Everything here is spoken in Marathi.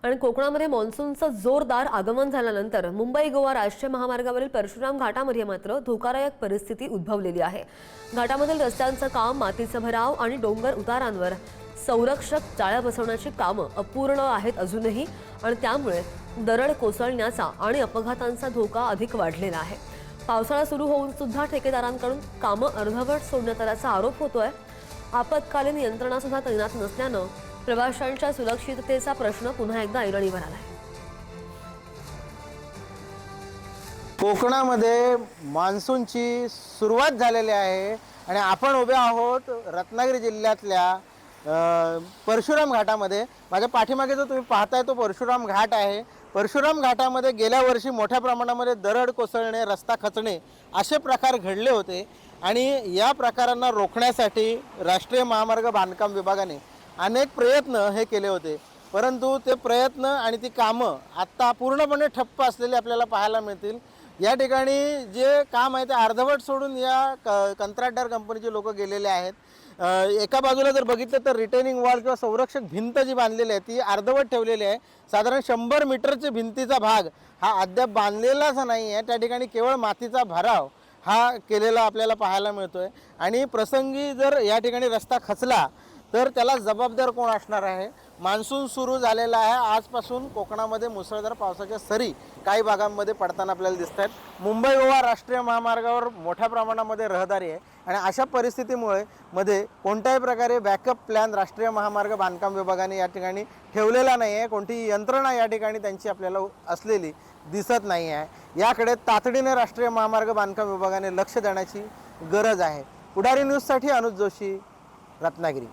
आणि कोकणामध्ये मान्सूनचं जोरदार आगमन झाल्यानंतर मुंबई गोवा राष्ट्रीय महामार्गावरील परशुराम घाटामध्ये मात्र धोकादायक परिस्थिती उद्भवलेली आहे। घाटामधील रस्त्यांचं काम, मातीचा भराव आणि डोंगर उतारांवर संरक्षक जाळ्या बसवण्याची कामं अपूर्ण आहेत अजूनही, आणि त्यामुळे दरड कोसळण्याचा आणि अपघातांचा धोका अधिक वाढलेला आहे। पावसाळा सुरू होऊन सुद्धा ठेकेदारांकडून कामं अर्धवट सोडण्यात आल्याचा आरोप होतोय। आपत्कालीन यंत्रणा सुद्धा तैनात नसल्यानं प्रवाशांच्या सुरक्षिततेचा प्रश्न पुन्हा एकदा ऐरणीवर आलाय। कोकणामध्ये मान्सूनची सुरुवात झालेली आहे आणि आपण उभे आहोत रत्नागिरी जिल्ह्यातल्या परशुराम घाटामध्ये। माझ्या पाठीमागे जो तुम्ही पाहताय तो परशुराम घाट आहे। परशुराम घाटामध्ये गेल्या वर्षी मोठ्या प्रमाणामध्ये दरड कोसळणे, रस्ता खचणे असे प्रकार घडले होते आणि या प्रकारांना रोखण्यासाठी राष्ट्रीय महामार्ग बांधकाम विभागाने अनेक प्रयत्न हे केले होते, परंतु ते प्रयत्न आणि ती कामं आत्ता पूर्णपणे ठप्प असलेली आपल्याला पाहायला मिळतील। या ठिकाणी जे काम आहे ते अर्धवट सोडून या कंत्राटदार कंपनीचे लोक गेलेले आहेत। एका बाजूला जर बघितलं तर रिटेनिंग वॉल किंवा संरक्षक भिंत जी बांधलेली आहे ती अर्धवट ठेवलेली आहे। साधारण 100 मीटरच्या भिंतीचा भाग हा अद्याप बांधलेलाच नाही आहे। त्या ठिकाणी केवळ मातीचा भराव हा केलेला आपल्याला पाहायला मिळतोय आणि प्रसंगी जर या ठिकाणी रस्ता खचला तर त्याला जबाबदार कोण असणार आहे? मान्सून सुरू झालेला आहे। आजपासून कोकणामध्ये मुसळधार पावसाच्या सरी काही भागांमध्ये पडताना आपल्याला दिसत आहेत। मुंबई गोवा राष्ट्रीय महामार्गावर मोठ्या प्रमाणामध्ये रहदारी आहे आणि अशा परिस्थितीमुळे मध्ये कोणत्याही प्रकारे बॅकअप प्लॅन राष्ट्रीय महामार्ग बांधकाम विभागाने या ठिकाणी ठेवलेला नाही आहे। कोणतीही यंत्रणा या ठिकाणी त्यांची आपल्याला असलेली दिसत नाही आहे। याकडे तातडीने राष्ट्रीय महामार्ग बांधकाम विभागाने लक्ष देण्याची गरज आहे। पुढारी न्यूजसाठी अनुज जोशी, रत्नागिरी।